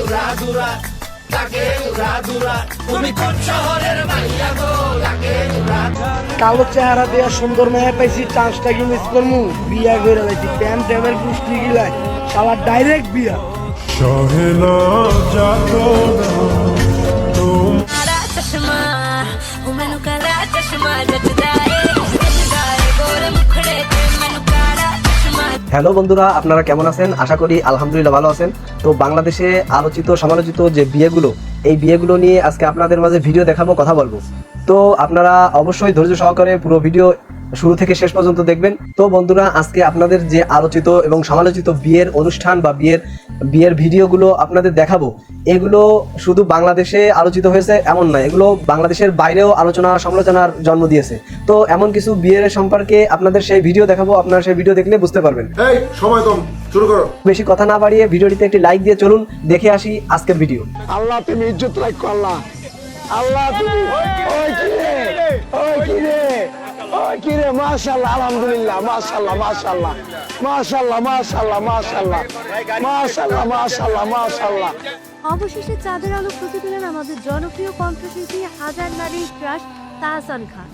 উড়াদুরা লাগে উড়াদুরা তুমি কোন শহরের মাইয়া গো লাগে উড়াদুরা কালো চেহারা দেয়া সুন্দর মেয়ে পাইছি চান্সটা কি মিস করমু বিয়া করে লাইছি প্যান টেবিল পুষ্টি গিলাই শালা ডাইরেক্ট বিয়া সহেলা যাতো काला चश्मा ओ मैनू काला चश्मा जचदा है गोरे मुखड़े ते मैनू काला चश्मा। হ্যালো বন্ধুরা, আপনারা কেমন আছেন? আশা করি আলহামদুলিল্লাহ ভালো আছেন। তো বাংলাদেশে আলোচিত সমালোচিত যে বিয়েগুলো, এই বিয়েগুলো নিয়ে আজকে আপনাদের মাঝে ভিডিও দেখাবো, কথা বলবো। তো আপনারা অবশ্যই ধৈর্য সহকারে পুরো ভিডিও শুরু থেকে শেষ পর্যন্ত দেখবেন। তো বন্ধুরা, আজকে আপনাদের যে আলোচিত এবং সমালোচিত বিয়ের অনুষ্ঠান বা বিয়ের ভিডিওগুলো আপনাদের দেখাবো, এগুলো শুধু বাংলাদেশে আলোচিত হয়েছে এমন নয়, এগুলো বাংলাদেশের বাইরেও আলোচনা সমালোচনার জন্ম দিয়েছে। তো এমন কিছু বিয়ের সম্পর্কে আপনাদের সেই ভিডিও দেখাবো, আপনারা সেই ভিডিও দেখলে বুঝতে পারবেন। এই সময় কম, শুরু করো। বেশি কথা না বাড়িয়ে ভিডিওটিতে একটি লাইক দিয়ে চলুন দেখে আসি আজকের ভিডিও। আল্লাহ তুমি ইজ্জত রাখো আল্লাহ, আল্লাহ তুমি ওই কিরে ওই কিরে মাশাআল্লাহ আলহামদুলিল্লাহ মাশাআল্লাহ মাশাআল্লাহ মাশাআল্লাহ মাশাআল্লাহ মাশাআল্লাহ মাশাআল্লাহ মাশাআল্লাহ মাশাআল্লাহ। অবশেষে চাঁদের আলো ফুটে তুলেন আমাদের জনপ্রিয় কণ্ঠশিল্পী হাজার নারীর ক্রাশ তাহসান খান।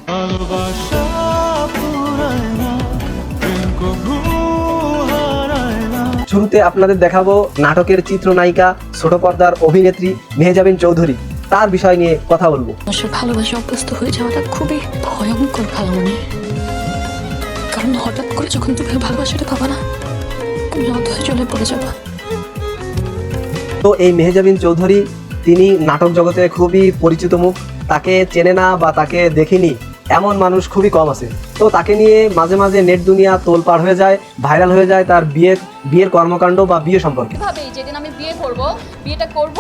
শুরুতে আপনাদের দেখাবো নাটকের চিত্রনায়িকা, ছোট পর্দার অভিনেত্রী মেহজাবিন চৌধুরী। তার বিষয় নিয়ে কথা বলবো। মানুষের ভালোবাসা অভ্যস্ত হয়ে যাওয়াটা খুবই ভয়ঙ্কর ভালোমনে, কারণ হঠাৎ করে যখন তুমি ভালোবাসাটা পাবা না, তুমি অধৈর্য চলে পড়ে যাবা। তো এই মেহজাবিন চৌধুরী, তিনি নাটক জগতে খুবই পরিচিত মুখ। তাকে চেনে না বা তাকে দেখিনি এমন মানুষ খুবই কম আছে। তো তাকে নিয়ে মাঝে মাঝে নেট দুনিয়া তোলপাড় হয়ে যায়, ভাইরাল হয়ে যায় তার বিয়ের কর্মকাণ্ড বা বিয়ে সম্পর্কে। ভাবেই যেদিন আমি বিয়েটা করব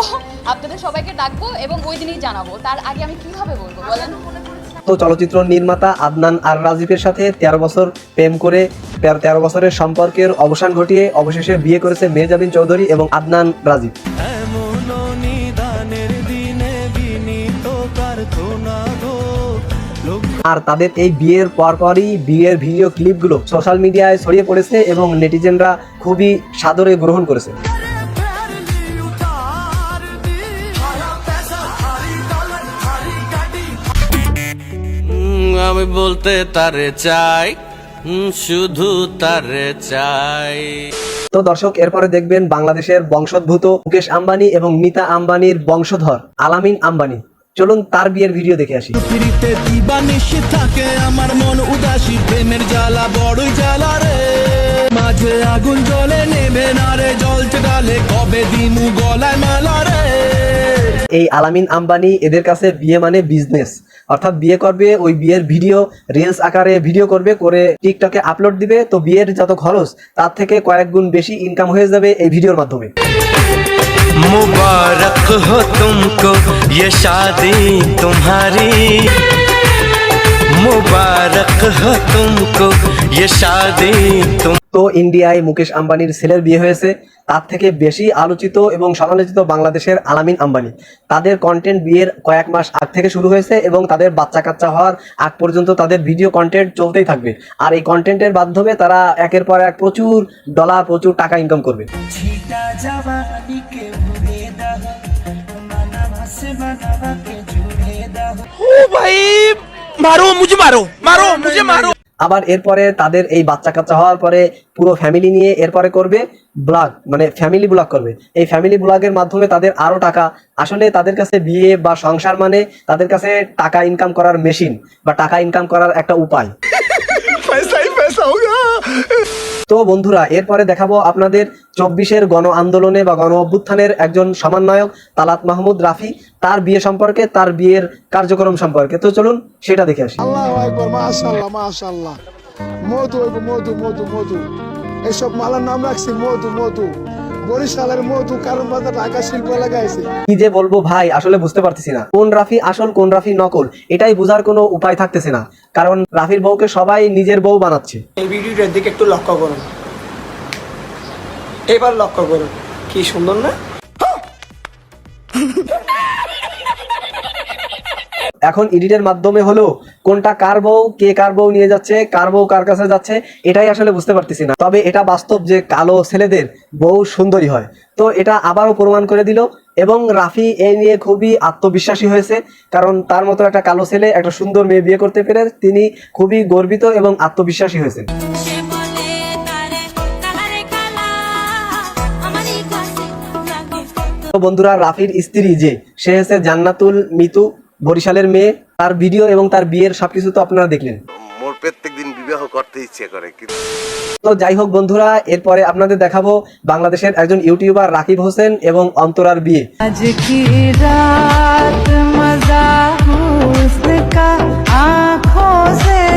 আপনাদের সবাইকে ডাকবো এবং ওই দিনই জানাবো, তার আগে আমি কিভাবে বলবো বলেন। তো চলচ্চিত্র নির্মাতা আদনান আর রাজীবের সাথে 13 বছর প্রেম করে 13 বছরের সম্পর্কের অবসান ঘটিয়ে অবশেষে বিয়ে করেছে মেহজাবিন চৌধুরী এবং আদনান রাজীব। আর তাদের এই বিয়ের পরপরই বিয়ের ভিডিও ক্লিপগুলো সোশ্যাল মিডিয়ায় ছড়িয়ে পড়েছে এবং নেটিজেনরা খুবই সাদরে গ্রহণ করেছে। আমি বলতে তারে চাই, শুধু তারে চাই। তো দর্শক, এরপরে দেখবেন বাংলাদেশের বংশোদ্ভূত মুকেশ আম্বানি এবং মিতা আম্বানির বংশধর আলামিন আম্বানি। চলুন তার বিয়ের ভিডিও দেখে আসি। পৃথিবীতে দিবানিশি থাকে আমার মন উদাসী, প্রেমের জ্বালা বড়ই জ্বালা রে, মাঝে আগুন জ্বলে নেবে না রে, জ্বলতে ডালে কবে দিমু গলায় মালা রে। এই আলামিন আম্বানি, এদের কাছে বিয়ে মানে বিজনেস, অর্থাৎ বিয়ে করবে, ওই বিয়ের ভিডিও রিলস আকারে ভিডিও করবে, করে টিকটকে আপলোড দিবে। তো বিয়ের যত খরচ তার থেকে কয়েক গুণ বেশি ইনকাম হয়ে যাবে এই ভিডিওর মাধ্যমে। मुबारक हो तुमको ये शादी तुम्हारी, मुबारक हो तुमको ये शादी तुम। তো ইন্ডিয়ায় মুকেশ আম্বানির ছেলের বিয়ে হয়েছে, তার থেকে বেশি আলোচিত এবং সমালোচিত বাংলাদেশের আলামিন আম্বানি। তাদের কন্টেন্ট বিয়ের কয়েক মাস আগ থেকে শুরু হয়েছে এবং তাদের বাচ্চা কাচ্চা হওয়ার আগ পর্যন্ত তাদের ভিডিও কন্টেন্ট চলতেই থাকবে। আর এই কন্টেন্টের মাধ্যমে তারা একের পর এক প্রচুর ডলার, প্রচুর টাকা ইনকাম করবে। আবার এরপরে তাদের এই বাচ্চা কাচ্চা হওয়ার পরে পুরো ফ্যামিলি নিয়ে এরপরে করবে ব্লগ, মানে ফ্যামিলি ব্লগ করবে। এই ফ্যামিলি ব্লগের মাধ্যমে তাদের আরো টাকা, আসলে তাদের কাছে বিয়ে বা সংসার মানে তাদের কাছে টাকা ইনকাম করার মেশিন বা টাকা ইনকাম করার একটা উপায়। তো বন্ধুরা, এরপরে দেখাবো আপনাদের 24-এর গণ আন্দোলনে বা গণ অভ্যুত্থানের একজন সমন্বয়ক তালাত মাহমুদ রাফি, তার বিয়ে সম্পর্কে, তার বিয়ের কার্যক্রম সম্পর্কে। তো চলুন সেটা দেখে আসি। আল্লাহু আকবার মাশাআল্লাহ মাশাআল্লাহ। মধু মধু মধু মধু, এসব মালার নাম রাখছি মধু মধু, বরিশালের মধু, কারণ বাজার ঢাকা শিল্প লাগাইছে। কি যে বলবো ভাই, আসলে বুঝতে পারতেছি না কোন রাফি আসল কোন রাফি নকল, এটাই বোঝার কোনো উপায় থাকতেছে না, কারণ রাফির বউকে সবাই নিজের বউ বানাচ্ছে। এই ভিডিওটার দিকে একটু লক্ষ্য করুন, এবার লক্ষ্য করুন, কি সুন্দর না? এখন এডিটের মাধ্যমে হলো কোনটা কার বউ, কে কার বউ নিয়ে যাচ্ছে, কার বউ কার কাছে যাচ্ছে, এটাই আসলে বুঝতে পারতেছি না। তবে এটা বাস্তব যে কালো ছেলেদের বউ সুন্দরী হয়। তো এটা আবারও প্রমাণ করে দিল এবং রাফি এই নিয়ে খুবই আত্মবিশ্বাসী হয়েছে, কারণ তার মতো একটা কালো ছেলে একটা সুন্দর মেয়ে বিয়ে করতে পেরে তিনি খুবই গর্বিত এবং আত্মবিশ্বাসী হয়েছেন। সে বলে তারে কালারে কালা আমারই কাছে লাগে তো বন্ধুরা, রাফির স্ত্রী যে সে হচ্ছে জান্নাতুল মিতু, বরিশালের মেয়ে। তার ভিডিও এবং তার বিয়ের সবকিছু তো আপনারা দেখলেন। মোর প্রত্যেকদিন বিবাহ করতে ইচ্ছে করে কিন্তু তো যাই হোক বন্ধুরা, এরপরে আপনাদের দেখাবো বাংলাদেশের একজন ইউটিউবার রাকিব হোসেন এবং অন্তরার বিয়ে।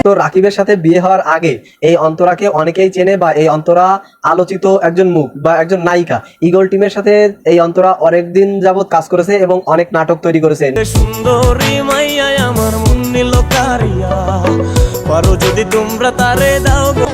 তো রাকিবের সাথে বিয়ে হওয়ার আগে এই অন্তরাকে অনেকেই চেনে বা এই অন্তরা আলোচিত একজন মুখ বা একজন নায়িকা। ইগল টিমের সাথে এই অন্তরা অনেকদিন যাবত কাজ করেছে এবং অনেক নাটক তৈরি করেছে। সুন্দরী মাইয়া আমার মন নিল কারিয়া, পারো যদি তোমরা তারে দাও গো।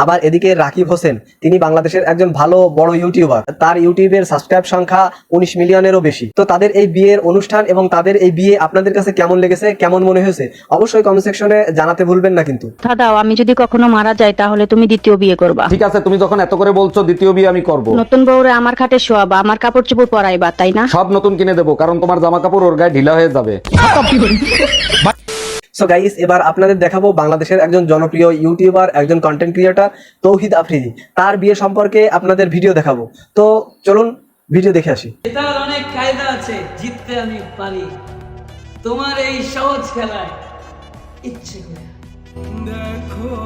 আবার এদিকে রাকিব হোসেন, তিনি বাংলাদেশের একজন ভালো বড় ইউটিউবার। তার ইউটিউবের সাবস্ক্রাইব সংখ্যা 19 মিলিয়নেরও বেশি। তো তাদের এই বিয়ের অনুষ্ঠান এবং তাদের এই বিয়ে আপনাদের কাছে কেমন লেগেছে, কেমন মনে হয়েছে অবশ্যই কমেন্ট সেকশনে জানাতে ভুলবেন না কিন্তু। দাও, আমি যদি কখনো মারা যাই তাহলে তুমি দ্বিতীয় বিয়ে করবা। ঠিক আছে, তুমি যখন এত করে বলছো দ্বিতীয় বিয়ে আমি করব। নতুন বউরে আমার খাটে শোয়াবা, আমার কাপড় চোপড় পরাইবা, তাই না? সব নতুন কিনে দেবো, কারণ তোমার জামা কাপড় ওর গায়ে ঢিলা হয়ে যাবে। সো গাইস, এবার আপনাদের দেখাবো বাংলাদেশের একজন জনপ্রিয় ইউটিউবার, একজন কন্টেন্ট ক্রিয়েটর তৌহিদ আফ্রিদি। তার বিয়ে সম্পর্কে আপনাদের ভিডিও দেখাবো। তো চলুন ভিডিও দেখে আসি। এটার অনেক কায়দা আছে, জিততে আমি পারি তোমার এই সহজ খেলায় ইচ্ছে করে।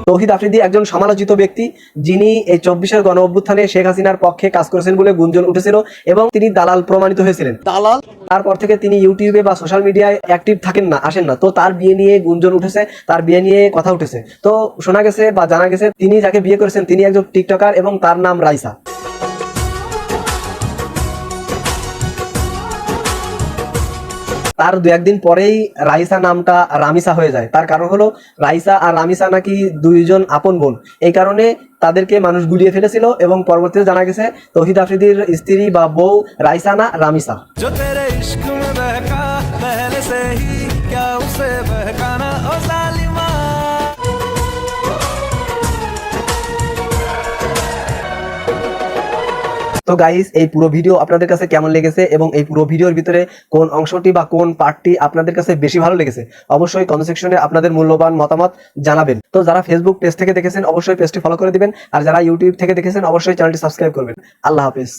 তৌহিদ আফ্রিদি একজন সমালোচিত ব্যক্তি, যিনি এই 24-এর গণ অভ্যুত্থানে শেখ হাসিনার পক্ষে কাজ করেছেন বলে গুঞ্জন উঠেছিল এবং তিনি দালাল প্রমাণিত হয়েছিলেন। দালাল, তারপর থেকে তিনি ইউটিউবে বা সোশ্যাল মিডিয়ায় অ্যাক্টিভ থাকেন না, আসেন না। তো তার বিয়ে নিয়ে গুঞ্জন উঠেছে, তার বিয়ে নিয়ে কথা উঠেছে। তো শোনা গেছে বা জানা গেছে তিনি যাকে বিয়ে করেছেন তিনি একজন টিকটকার এবং তার নাম রাইসা। তার দু একদিন পরেই রাইসা নামটা রামিসা হয়ে যায়। তার কারণ হলো রাইসা আর রামিসা নাকি দুইজন আপন বোন, এই কারণে তাদেরকে মানুষ গুলিয়ে ফেলেছিল এবং পরবর্তীতে জানা গেছে তৌহিদ আফ্রিদির স্ত্রী বা বউ রাইসা না রামিসা। जो तेरे इश्क में बहका पहले से ही क्या उसे बहकाना ओ जालिमा। তো গাইস, এই পুরো ভিডিও আপনাদের কাছে কেমন লেগেছে এবং এই পুরো ভিডিওর ভিতরে কোন অংশটি বা কোন পার্টটি আপনাদের কাছে বেশি ভালো লেগেছে অবশ্যই কমেন্ট সেকশনে আপনাদের মূল্যবান মতামত জানাবেন। তো যারা ফেসবুক পেজ থেকে দেখেছেন অবশ্যই পেজটি ফলো করে দিবেন, আর যারা ইউটিউব থেকে দেখেছেন অবশ্যই চ্যানেলটি সাবস্ক্রাইব করবেন। আল্লাহ হাফেজ।